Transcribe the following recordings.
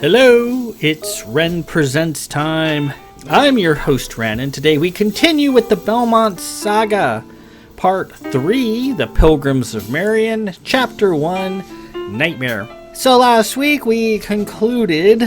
Hello, it's Ren Presents time. I'm your host, Ren, and today we continue with the Belmont Saga, Part 3, The Pilgrims of Marion, Chapter 1, Nightmare. So last week we concluded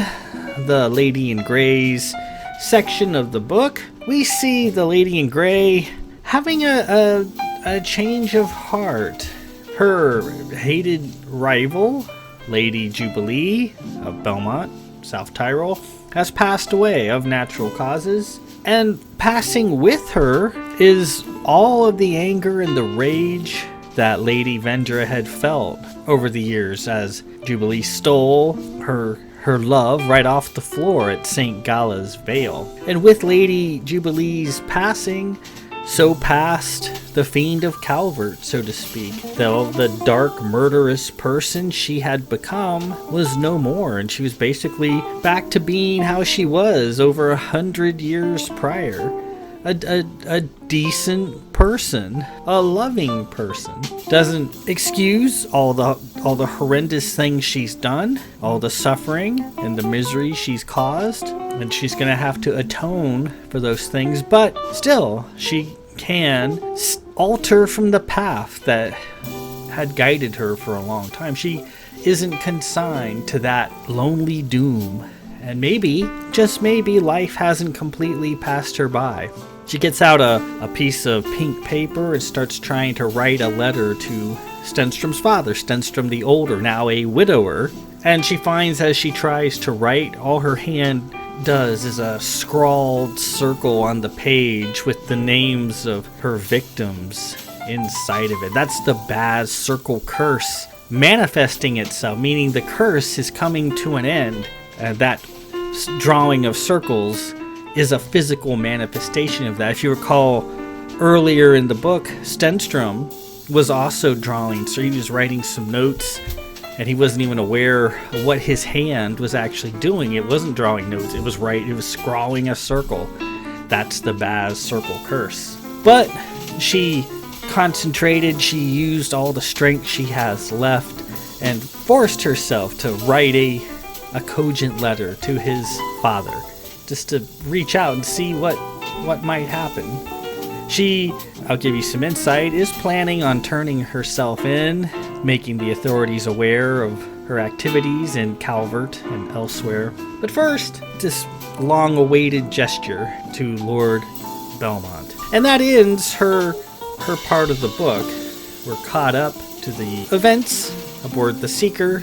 the Lady in Gray's section of the book. We see the Lady in Gray having a change of heart. Her hated rival, Lady Jubilee of Belmont, South Tyrol, has passed away of natural causes, and passing with her is all of the anger and the rage that Lady Vendra had felt over the years as Jubilee stole her love right off the floor at St. Gala's Vale. And with Lady Jubilee's passing, so passed the Fiend of Calvert, so to speak. Though the dark, murderous person she had become was no more, and she was basically back to being how she was over 100 years prior. A decent person, a loving person. Doesn't excuse all the horrendous things she's done, all the suffering and the misery she's caused, and she's gonna have to atone for those things, but still, she can alter from the path that had guided her for a long time. She isn't consigned to that lonely doom, and maybe, just maybe, life hasn't completely passed her by. She gets out a piece of pink paper and starts trying to write a letter to Stenstrom's father, Stenstrom the Older, now a widower, and she finds as she tries to write, all her hand does is a scrawled circle on the page with the names of her victims inside of it. That's the Baz Circle curse manifesting itself, meaning the curse is coming to an end. That drawing of circles is a physical manifestation of that. If you recall, earlier in the book, Stenstrom was also drawing, so he was writing some notes, and he wasn't even aware of what his hand was actually doing. It wasn't drawing notes, it was scrawling a circle. That's the Baz Circle curse. But she concentrated, she used all the strength she has left, and forced herself to write a cogent letter to his father, just to reach out and see what might happen. She, I'll give you some insight, is planning on turning herself in, making the authorities aware of her activities in Calvert and elsewhere. But first, this long-awaited gesture to Lord Belmont. And that ends her part of the book. We're caught up to the events aboard the Seeker.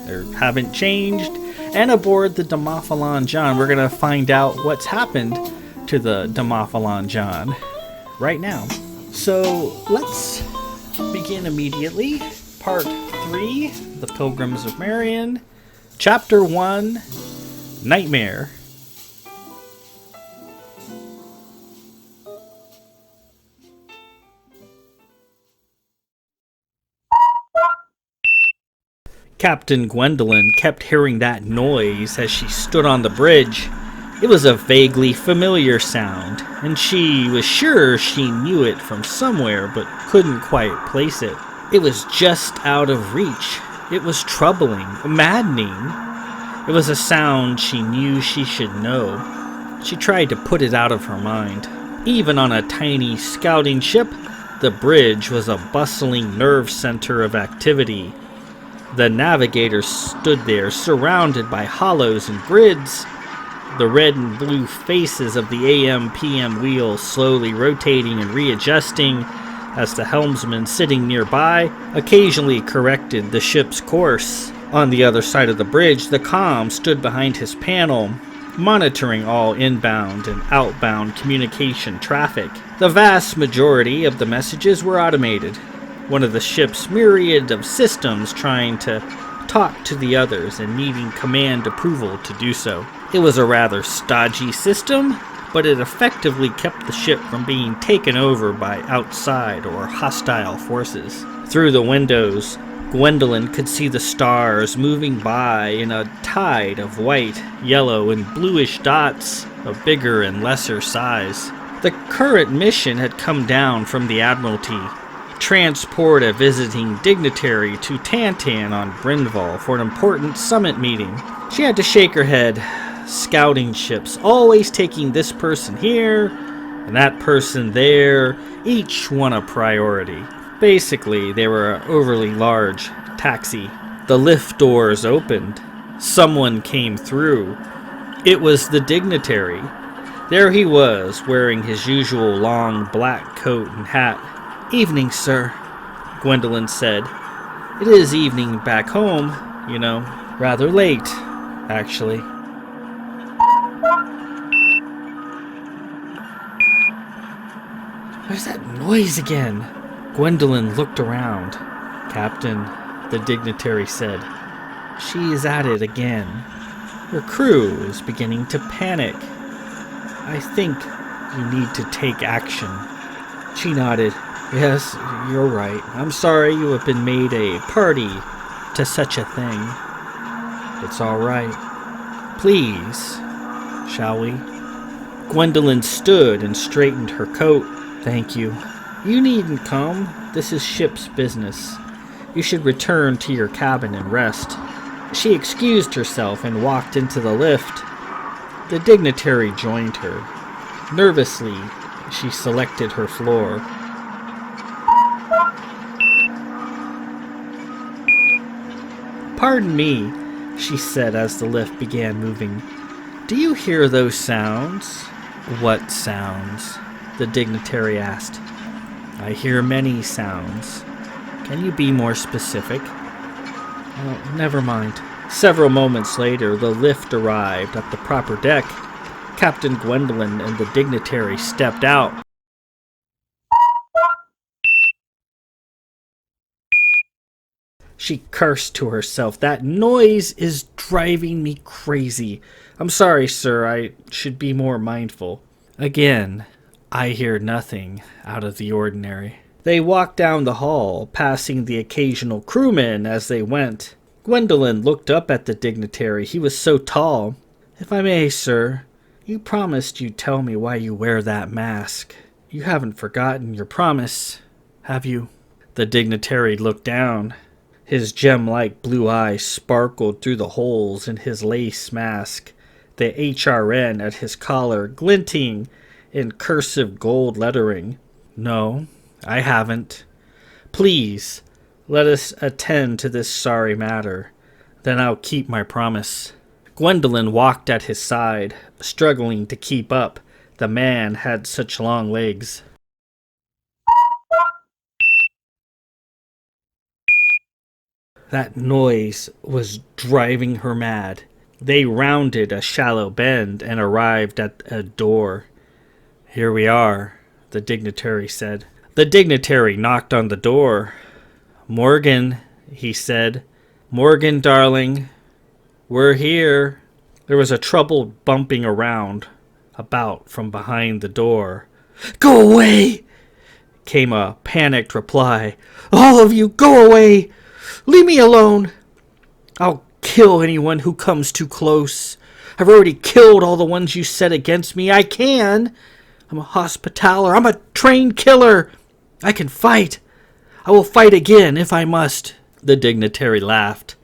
They haven't changed. And aboard the Demophalon John. We're going to find out what's happened to the Demophalon John right now. So let's begin immediately. Part 3, The Pilgrims of Marion, Chapter 1, Nightmare. Captain Gwendolyn kept hearing that noise as she stood on the bridge. It was a vaguely familiar sound, and she was sure she knew it from somewhere but couldn't quite place it. It was just out of reach. It was troubling, maddening. It was a sound she knew she should know. She tried to put it out of her mind. Even on a tiny scouting ship, the bridge was a bustling nerve center of activity. The navigators stood there, surrounded by hollows and grids. The red and blue faces of the AM/PM wheels slowly rotating and readjusting as the helmsman sitting nearby occasionally corrected the ship's course. On the other side of the bridge, the comm stood behind his panel, monitoring all inbound and outbound communication traffic. The vast majority of the messages were automated, one of the ship's myriad of systems trying to talk to the others and needing command approval to do so. It was a rather stodgy system, but it effectively kept the ship from being taken over by outside or hostile forces. Through the windows, Gwendolyn could see the stars moving by in a tide of white, yellow, and bluish dots of bigger and lesser size. The current mission had come down from the Admiralty, transport a visiting dignitary to Tantan on Brynval for an important summit meeting. She had to shake her head. Scouting ships, always taking this person here and that person there, each one a priority. Basically, they were an overly large taxi. The lift doors opened. Someone came through. It was the dignitary. There he was, wearing his usual long black coat and hat. "Evening, sir," Gwendolyn said. "It is evening back home, you know. Rather late, actually." Where's that noise again? Gwendolyn looked around. "Captain," the dignitary said, "she is at it again. Her crew is beginning to panic. I think you need to take action." She nodded. "Yes, you're right. I'm sorry you have been made a party to such a thing." "It's all right. Please, shall we?" Gwendolyn stood and straightened her coat. "Thank you. You needn't come. This is ship's business. You should return to your cabin and rest." She excused herself and walked into the lift. The dignitary joined her. Nervously, she selected her floor. "Pardon me," she said as the lift began moving. "Do you hear those sounds?" "What sounds?" the dignitary asked. "I hear many sounds. Can you be more specific?" "Oh, never mind." Several moments later, the lift arrived at the proper deck. Captain Gwendolyn and the dignitary stepped out. She cursed to herself. "That noise is driving me crazy. I'm sorry, sir. I should be more mindful." Again, I hear nothing out of the ordinary. They walked down the hall, passing the occasional crewmen as they went. Gwendolyn looked up at the dignitary. He was so tall. "If I may, sir, you promised you'd tell me why you wear that mask. You haven't forgotten your promise, have you?" The dignitary looked down. His gem-like blue eyes sparkled through the holes in his lace mask, the HRN at his collar glinting in cursive gold lettering. "No, I haven't. Please, let us attend to this sorry matter. Then I'll keep my promise." Gwendolyn walked at his side, struggling to keep up. The man had such long legs. That noise was driving her mad. They rounded a shallow bend and arrived at a door. "Here we are," the dignitary said. The dignitary knocked on the door. "Morgan," he said. "Morgan, darling, we're here." There was a troubled bumping about from behind the door. "Go away!" came a panicked reply. "All of you, go away! Leave me alone! I'll kill anyone who comes too close. I've already killed all the ones you set against me. I can. I'm a hospitaller. I'm a trained killer. I can fight. I will fight again if I must." The dignitary laughed.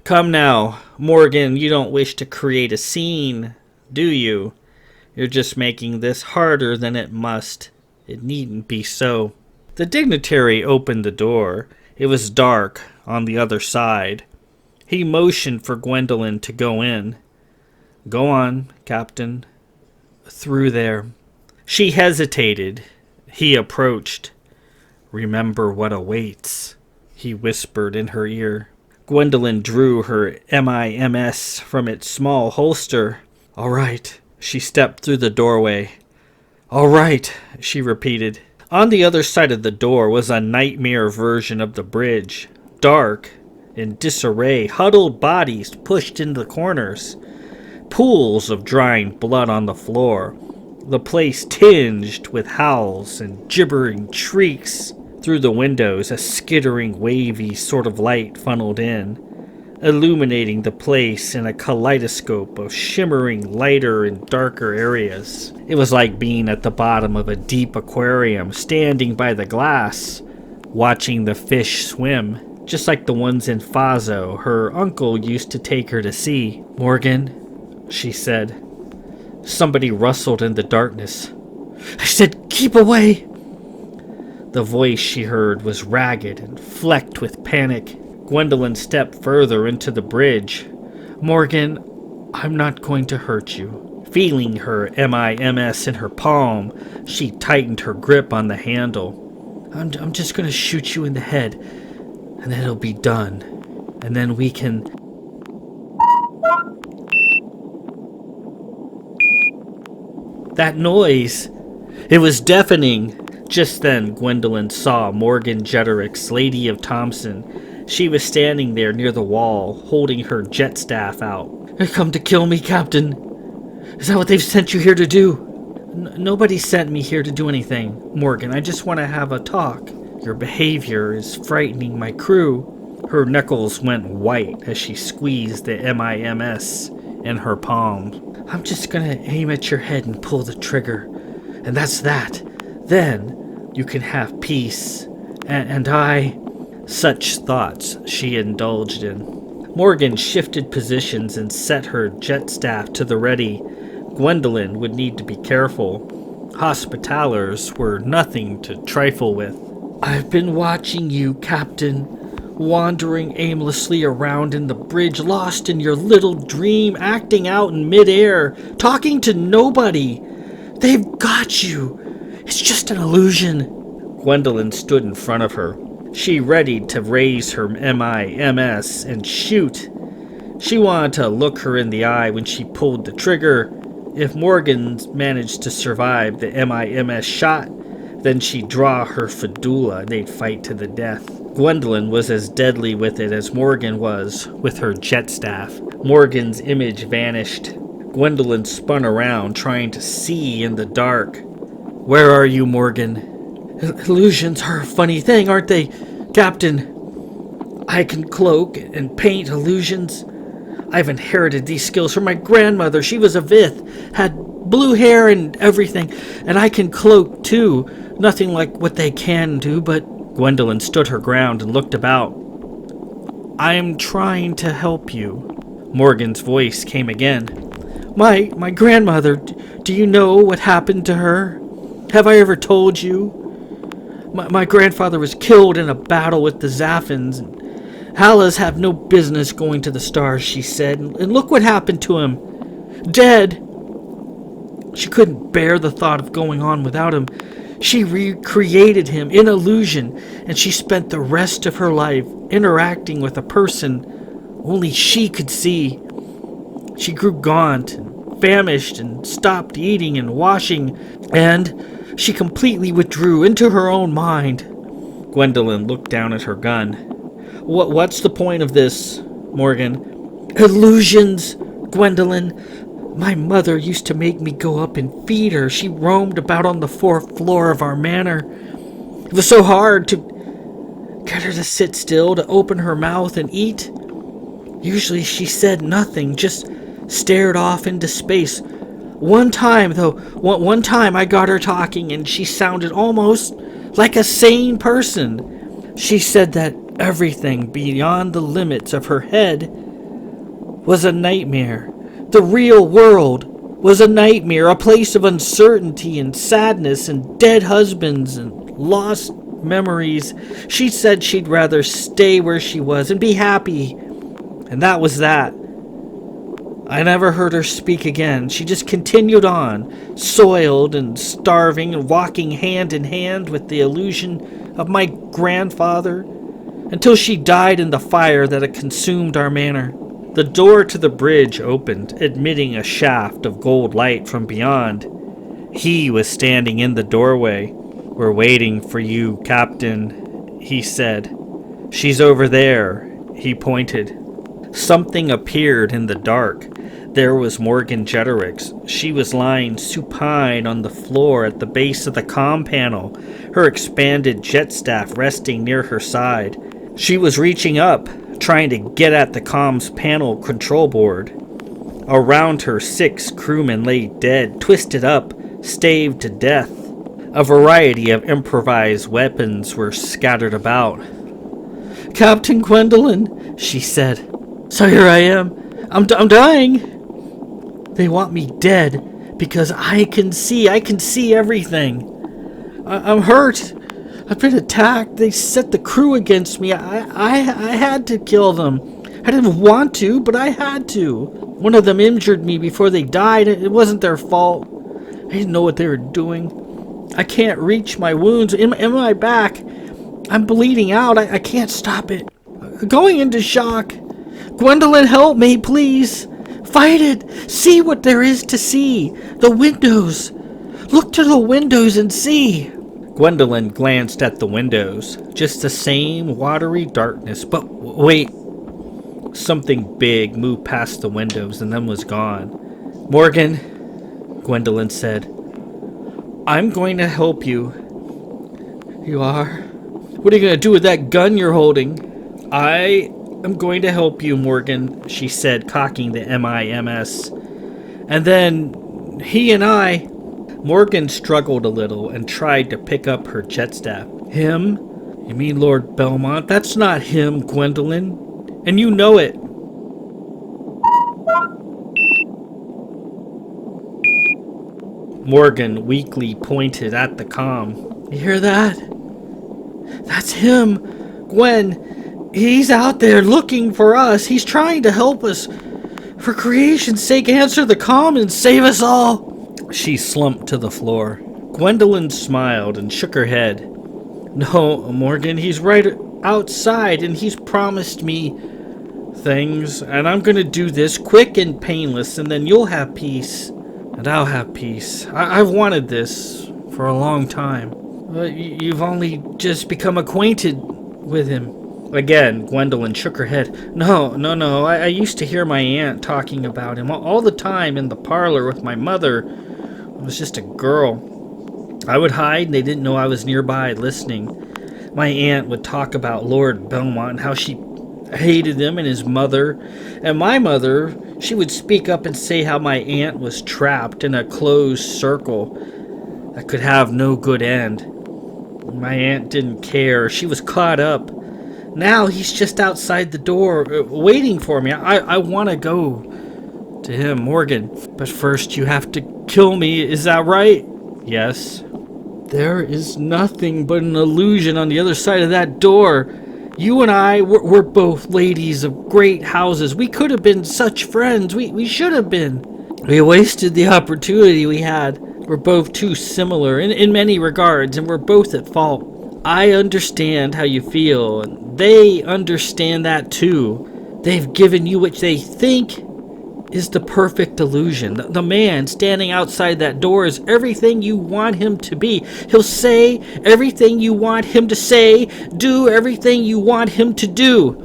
"Come now, Morgan, you don't wish to create a scene, do you? You're just making this harder than it must. It needn't be so." The dignitary opened the door. It was dark on the other side. He motioned for Gwendolyn to go in. "Go on, Captain. Through there." She hesitated. He approached. "Remember what awaits," he whispered in her ear. Gwendolyn drew her MIMS from its small holster. "All right." She stepped through the doorway. "All right," she repeated. On the other side of the door was a nightmare version of the bridge. Dark, in disarray, huddled bodies pushed into the corners. Pools of drying blood on the floor. The place tinged with howls and gibbering shrieks. Through the windows, a skittering, wavy sort of light funneled in, illuminating the place in a kaleidoscope of shimmering lighter and darker areas. It was like being at the bottom of a deep aquarium, standing by the glass, watching the fish swim. just like the ones in Fazo her uncle used to take her to see. "Morgan," she said. Somebody rustled in the darkness. "I said, keep away!" The voice she heard was ragged and flecked with panic. Gwendolyn stepped further into the bridge. "Morgan, I'm not going to hurt you." Feeling her MIMS in her palm, she tightened her grip on the handle. I'm just going to shoot you in the head, and then it'll be done. And then we can..." That noise! It was deafening. Just then, Gwendolyn saw Morgan-Jeterix, Lady of Thompson. She was standing there near the wall, holding her jet staff out. "They come to kill me, Captain. Is that what they've sent you here to do?" Nobody sent me here to do anything, Morgan. I just want to have a talk. Your behavior is frightening my crew." Her knuckles went white as she squeezed the MIMS in her palm. "I'm just going to aim at your head and pull the trigger. And that's that. Then you can have peace. And I..." Such thoughts she indulged in. Morgan shifted positions and set her jet staff to the ready. Gwendolyn would need to be careful. Hospitallers were nothing to trifle with. "I've been watching you, Captain, wandering aimlessly around in the bridge, lost in your little dream, acting out in midair, talking to nobody. They've got you. It's just an illusion." Gwendolyn stood in front of her. She readied to raise her MIMS and shoot. She wanted to look her in the eye when she pulled the trigger. If Morgan managed to survive the MIMS shot, then she'd draw her fedula and they'd fight to the death. Gwendolyn was as deadly with it as Morgan was with her jet staff. Morgan's image vanished. Gwendolyn spun around, trying to see in the dark. "Where are you, Morgan?" "Illusions are a funny thing, aren't they, Captain? I can cloak and paint illusions. I've inherited these skills from my grandmother. She was a Vith, had blue hair and everything, and I can cloak too. Nothing like what they can do, but..." Gwendolyn stood her ground and looked about. "I'm trying to help you." Morgan's voice came again. My grandmother, do you know what happened to her? Have I ever told you? My grandfather was killed in a battle with the Zaffins, and Hallas have no business going to the stars, she said, and look what happened to him. Dead! She couldn't bear the thought of going on without him. She recreated him in illusion, and she spent the rest of her life interacting with a person only she could see. She grew gaunt and famished and stopped eating and washing, and she completely withdrew into her own mind. Gwendolyn looked down at her gun. What's the point of this, Morgan? Illusions, Gwendolyn. My mother used to make me go up and feed her. She roamed about on the 4th floor of our manor. It was so hard to get her to sit still, to open her mouth and eat. Usually she said nothing, just stared off into space. One time I got her talking, and she sounded almost like a sane person. She said that everything beyond the limits of her head was a nightmare. The real world was a nightmare, a place of uncertainty and sadness and dead husbands and lost memories. She said she'd rather stay where she was and be happy. And that was that. I never heard her speak again. She just continued on, soiled and starving and walking hand in hand with the illusion of my grandfather, until she died in the fire that had consumed our manor. The door to the bridge opened, admitting a shaft of gold light from beyond. He was standing in the doorway. We're waiting for you, Captain, he said. She's over there, he pointed. Something appeared in the dark. There was Morgan-Jeterix. She was lying supine on the floor at the base of the comm panel, her expanded jet staff resting near her side. She was reaching up, trying to get at the comms panel control board. Around her, 6 crewmen lay dead, twisted up, staved to death. A variety of improvised weapons were scattered about. Captain Gwendolyn, she said. So here I am. I'm dying. They want me dead because I can see everything. I'm hurt. I've been attacked. They set the crew against me. I had to kill them. I didn't want to, but I had to. One of them injured me before they died. It wasn't their fault. I didn't know what they were doing. I can't reach my wounds in my back. I'm bleeding out. I can't stop it. Going into shock. Gwendolyn, help me, please. Fight it. See what there is to see. The windows. Look to the windows and see. Gwendolyn glanced at the windows. Just the same watery darkness. But wait. Something big moved past the windows and then was gone. Morgan, Gwendolyn said, I'm going to help you. You are? What are you going to do with that gun you're holding? I am going to help you, Morgan, she said, cocking the MIMS. And then he and I... Morgan struggled a little and tried to pick up her jet staff. Him? You mean Lord Belmont? That's not him, Gwendolyn. And you know it. Morgan weakly pointed at the comm. You hear that? That's him. Gwen, he's out there looking for us. He's trying to help us. For creation's sake, answer the comm and save us all. She slumped to the floor. Gwendolyn smiled and shook her head. No, Morgan, he's right outside and he's promised me things, and I'm gonna do this quick and painless, and then you'll have peace, and I'll have peace. I've wanted this for a long time. But you've only just become acquainted with him. Again, Gwendolyn shook her head. No. I used to hear my aunt talking about him all the time in the parlor with my mother. I was just a girl. I would hide, and they didn't know I was nearby listening. My aunt would talk about Lord Belmont and how she hated him and his mother. And my mother, she would speak up and say how my aunt was trapped in a closed circle that could have no good end. My aunt didn't care. She was caught up. Now he's just outside the door, waiting for me. I want to go to him, Morgan. But first you have to kill me, is that right? Yes. There is nothing but an illusion on the other side of that door. You and I, we're both ladies of great houses. We could have been such friends. We should have been. We wasted the opportunity we had. We're both too similar in many regards, and we're both at fault. I understand how you feel, and they understand that too. They've given you what they think is the perfect illusion. The man standing outside that door is everything you want him to be. He'll say everything you want him to say, do everything you want him to do.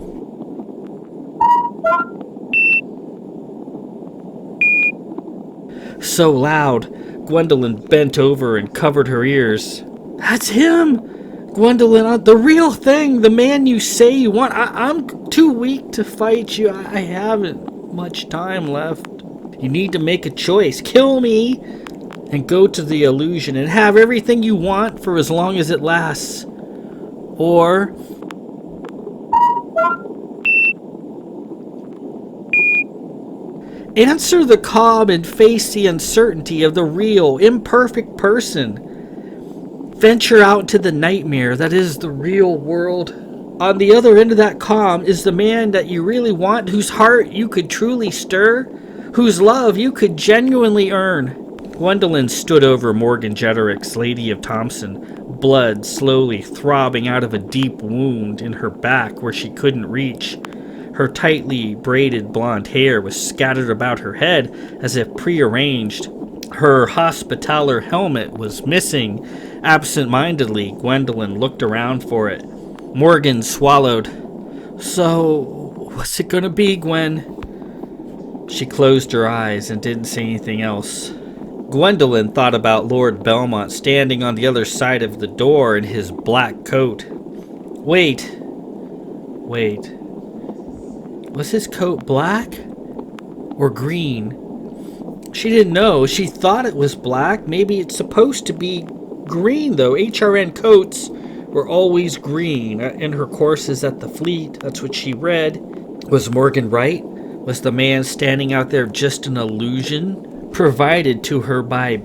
So loud, Gwendolyn bent over and covered her ears. That's him! Gwendolyn, the real thing, the man you say you want. I'm too weak to fight you. I haven't much time left. You need to make a choice. Kill me and go to the illusion and have everything you want for as long as it lasts. Or answer the call and face the uncertainty of the real, imperfect person. Venture out into the nightmare that is the real world. On the other end of that calm is the man that you really want, whose heart you could truly stir, whose love you could genuinely earn. Gwendolyn stood over Morgan-Jeterix, Lady of Thompson, blood slowly throbbing out of a deep wound in her back where she couldn't reach. Her tightly braided blonde hair was scattered about her head as if prearranged. Her hospitaller helmet was missing. Absent-mindedly, Gwendolyn looked around for it. Morgan swallowed. So, what's it gonna be, Gwen? She closed her eyes and didn't say anything else. Gwendolyn thought about Lord Belmont standing on the other side of the door in his black coat. Wait. Was his coat black or green? She didn't know. She thought it was black. Maybe it's supposed to be green, though. HRN coats were always green in her courses at the fleet. That's what she read. Was Morgan right? Was the man standing out there just an illusion provided to her by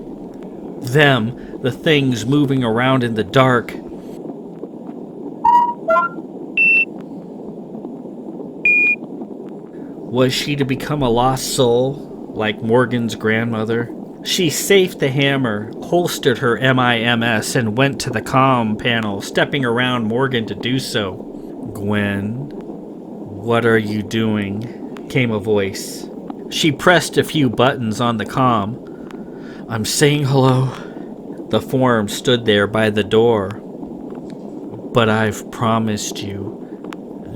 them, the things moving around in the dark? Was she to become a lost soul, like Morgan's grandmother? She safed the hammer, holstered her MIMS, and went to the comm panel, stepping around Morgan to do so. "Gwen, what are you doing?" came a voice. She pressed a few buttons on the comm. "I'm saying hello." The form stood there by the door. "But I've promised you."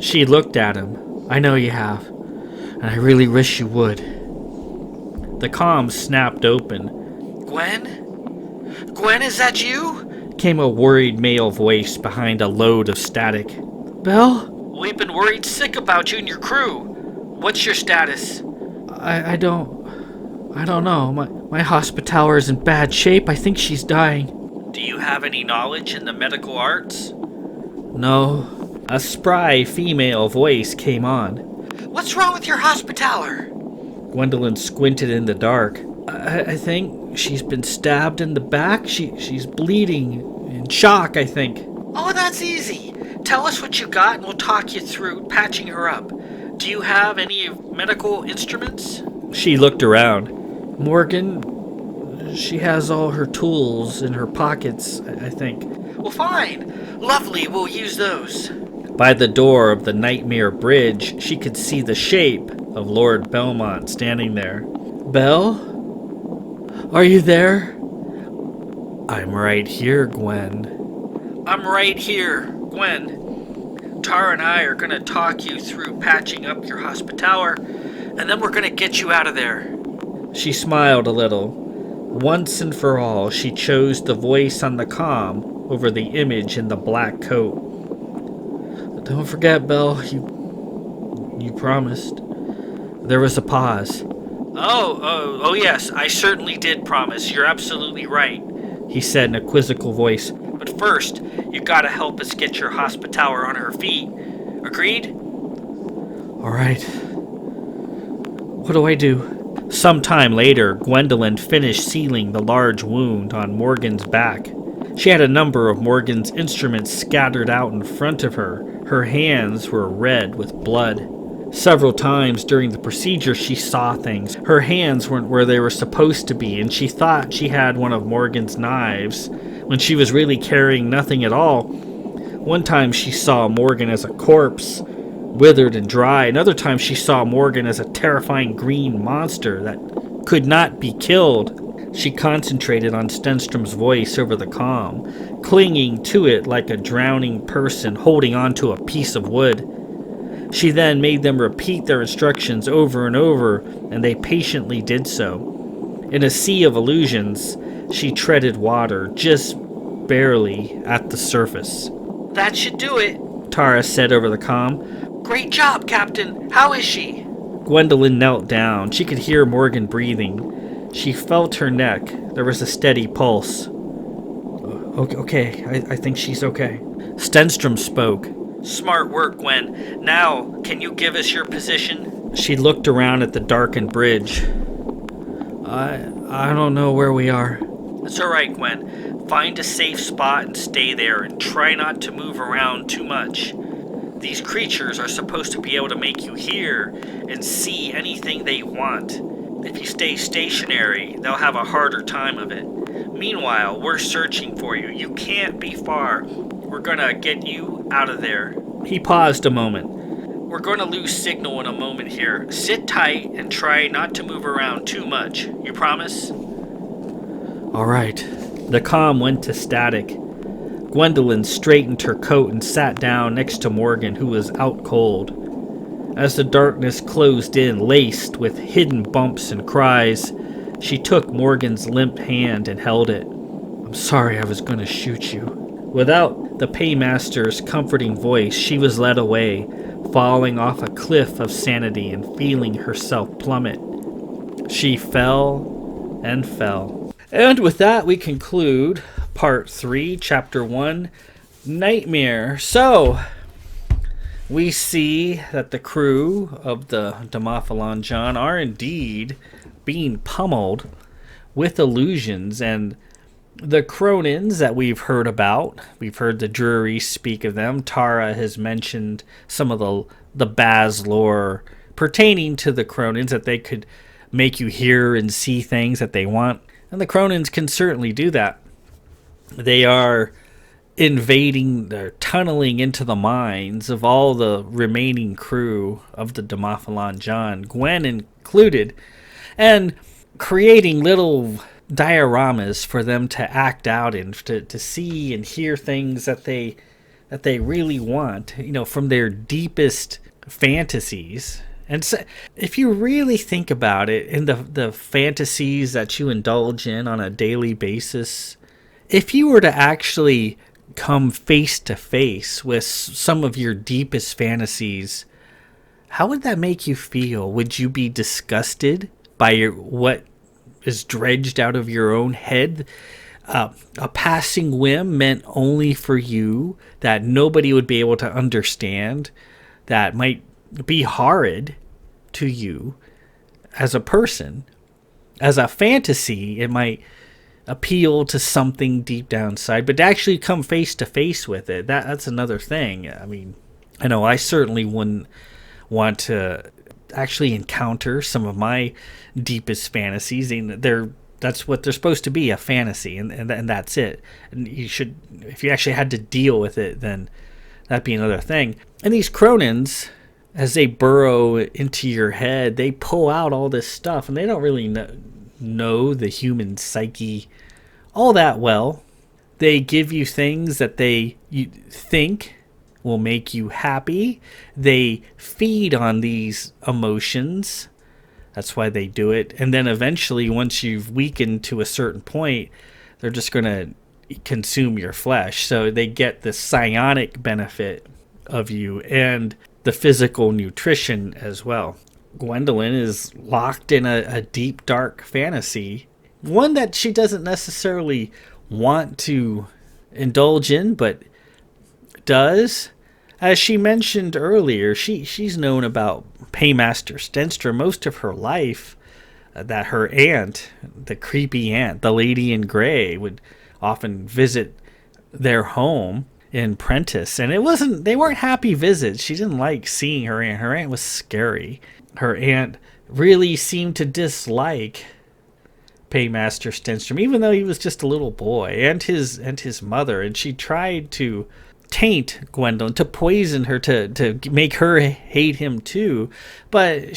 She looked at him. "I know you have, and I really wish you would." The comm snapped open. "Gwen? Gwen, is that you?" came a worried male voice behind a load of static. "Belle? We've been worried sick about you and your crew. What's your status?" I don't know. My hospitaller is in bad shape. I think she's dying." "Do you have any knowledge in the medical arts?" "No." A spry female voice came on. "What's wrong with your hospitaller?" Gwendolyn squinted in the dark. I think she's been stabbed in the back. She's bleeding. In shock, I think." "Oh, that's easy. Tell us what you got and we'll talk you through patching her up. Do you have any medical instruments?" She looked around. "Morgan, she has all her tools in her pockets, I think." "Well, fine. Lovely, we'll use those." By the door of the Nightmare Bridge, she could see the shape of Lord Belmont standing there. "Belle? Are you there?" "I'm right here, Gwen." "I'm right here, Gwen. Tara and I are going to talk you through patching up your hospitaller, and then we're going to get you out of there." She smiled a little. Once and for all, she chose the voice on the comm over the image in the black coat. "Don't forget, Belle, you promised." There was a pause. Oh, yes, I certainly did promise. You're absolutely right," he said in a quizzical voice. "But first, you gotta help us get your hospitaller on her feet. Agreed?" "All right. What do I do?" Sometime later, Gwendolyn finished sealing the large wound on Morgan's back. She had a number of Morgan's instruments scattered out in front of her. Her hands were red with blood. Several times during the procedure, she saw things. Her hands weren't where they were supposed to be, and she thought she had one of Morgan's knives when she was really carrying nothing at all. One time she saw Morgan as a corpse, withered and dry. Another time she saw Morgan as a terrifying green monster that could not be killed. She concentrated on Stenstrom's voice over the comm, clinging to it like a drowning person holding onto a piece of wood. She then made them repeat their instructions over and over, and they patiently did so. In a sea of illusions, she treaded water, just barely at the surface. "That should do it," Tara said over the comm. "Great job, Captain. How is she?" Gwendolyn knelt down. She could hear Morgan breathing. She felt her neck. There was a steady pulse. Okay, I think she's okay." Stenstrom spoke. "Smart work, Gwen. Now, can you give us your position?" She looked around at the darkened bridge. I don't know where we are." "That's all right, Gwen. Find a safe spot and stay there, and try not to move around too much. These creatures are supposed to be able to make you hear and see anything they want. If you stay stationary, they'll have a harder time of it. Meanwhile, we're searching for you. You can't be far. We're gonna get you out of there." He paused a moment. "We're gonna lose signal in a moment here. Sit tight and try not to move around too much. You promise?" "All right." The comm went to static. Gwendolyn straightened her coat and sat down next to Morgan, who was out cold. As the darkness closed in, laced with hidden bumps and cries, she took Morgan's limp hand and held it. "I'm sorry I was going to shoot you." Without the paymaster's comforting voice, she was led away, falling off a cliff of sanity and feeling herself plummet. She fell and fell. And with that, we conclude Part 3, Chapter 1, nightmare. So we see that the crew of the Demophalon John are indeed being pummeled with illusions, and the Cronins that we've heard about, we've heard the Drury speak of them. Tara has mentioned some of the Baz lore pertaining to the Cronins, that they could make you hear and see things that they want. And the Cronins can certainly do that. They are invading, they're tunneling into the minds of all the remaining crew of the Demophalon John, Gwen included, and creating little dioramas for them to act out in, to see and hear things that they really want, from their deepest fantasies. And so, if you really think about it, in the fantasies that you indulge in on a daily basis, if you were to actually come face to face with some of your deepest fantasies, how would that make you feel? Would you be disgusted by what is dredged out of your own head? A passing whim meant only for you, that nobody would be able to understand, that might be horrid to you as a person. As a fantasy, it might appeal to something deep down inside, but to actually come face to face with it, that's another thing. I mean, I know I certainly wouldn't want to actually encounter some of my deepest fantasies. That's what they're supposed to be, a fantasy, and that's it. And you should, if you actually had to deal with it, then that'd be another thing. And these Cronins, as they burrow into your head, they pull out all this stuff, and they don't really know the human psyche all that well. They give you things that you think will make you happy. They feed on these emotions. That's why they do it. And then eventually, once you've weakened to a certain point, they're just going to consume your flesh. So they get the psionic benefit of you and the physical nutrition as well. Gwendolyn is locked in a deep, dark fantasy, one that she doesn't necessarily want to indulge in, but does. As she mentioned earlier, she's known about Paymaster Stenstrom most of her life, that her aunt, the creepy aunt, the lady in gray, would often visit their home in Prentice, and they weren't happy visits. She didn't like seeing her aunt. Her aunt was scary. Her aunt really seemed to dislike Paymaster Stenstrom, even though he was just a little boy, and his mother, and she tried to taint Gwendolyn, to poison her, to make her hate him too. But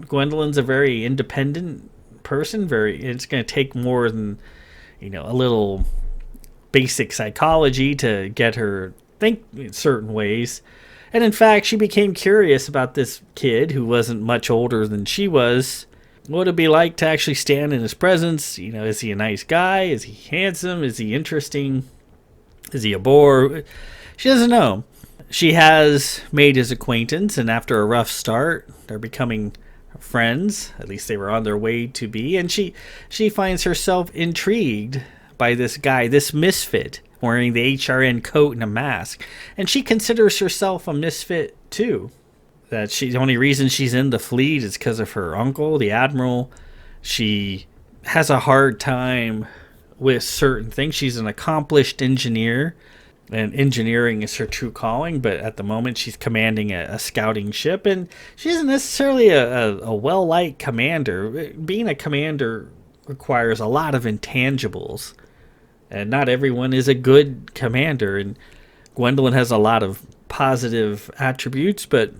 Gwendolyn's a very independent person. It's going to take more than a little basic psychology to get her think in certain ways. And in fact, she became curious about this kid who wasn't much older than she was. What would it be like to actually stand in his presence? Is he a nice guy? Is he handsome? Is he interesting? Is he a bore? She doesn't know. She has made his acquaintance, and after a rough start, they're becoming friends. At least they were on their way to be. And she finds herself intrigued by this guy, this misfit, wearing the HRN coat and a mask. And she considers herself a misfit too. That the only reason she's in the fleet is because of her uncle, the admiral. She has a hard time with certain things. She's an accomplished engineer, and engineering is her true calling, but at the moment she's commanding a scouting ship, and she isn't necessarily a well-liked commander. Being a commander requires a lot of intangibles, and not everyone is a good commander. And Gwendolyn has a lot of positive attributes, but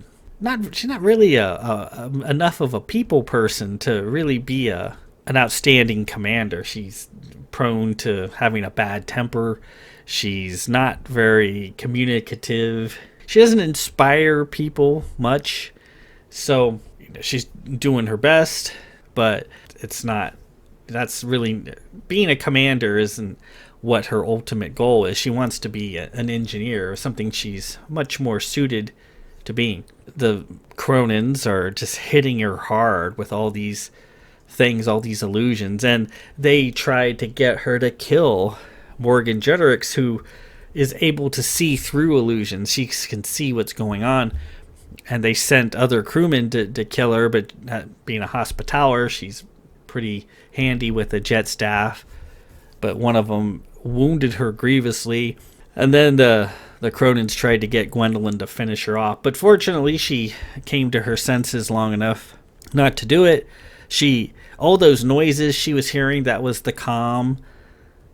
she's not really enough of a people person to really be an outstanding commander. She's prone to having a bad temper. She's not very communicative. She doesn't inspire people much. So she's doing her best, but that's really, being a commander isn't what her ultimate goal is. She wants to be an engineer, or something she's much more suited to being. The Cronins are just hitting her hard with all these things, all these illusions, and they tried to get her to kill Morgan-Jeterix, who is able to see through illusions. She can see what's going on. And they sent other crewmen to kill her, but being a hospitaller, she's pretty handy with a jet staff. But one of them wounded her grievously. And then the Cronins tried to get Gwendolyn to finish her off. But fortunately, she came to her senses long enough not to do it. All those noises she was hearing, that was the comm,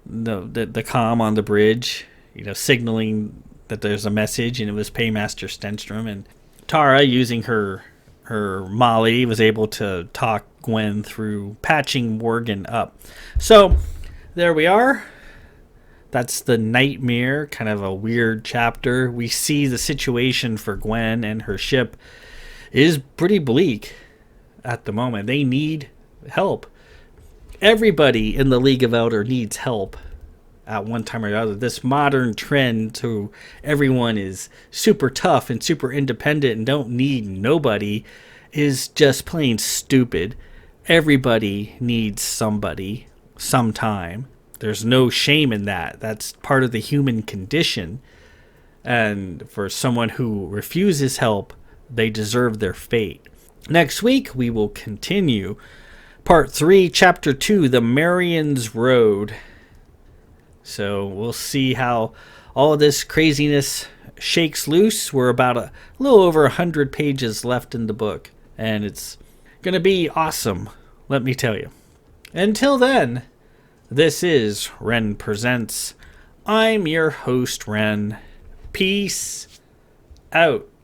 the comm on the bridge, signaling that there's a message, and it was Paymaster Stenstrom. And Tara, using her Molly, was able to talk Gwen through patching Morgan up. So there we are. That's the nightmare, kind of a weird chapter. We see the situation for Gwen and her ship is pretty bleak at the moment. They need help. Everybody in the League of Elder needs help at one time or another. This modern trend to everyone is super tough and super independent and don't need nobody is just plain stupid. Everybody needs somebody sometime. There's no shame in that. That's part of the human condition. And for someone who refuses help, they deserve their fate. Next week, we will continue Part 3, Chapter 2, The Marian's Road. So we'll see how all of this craziness shakes loose. We're about a little over 100 pages left in the book. And it's going to be awesome, let me tell you. Until then, this is Ren Presents. I'm your host, Ren. Peace out.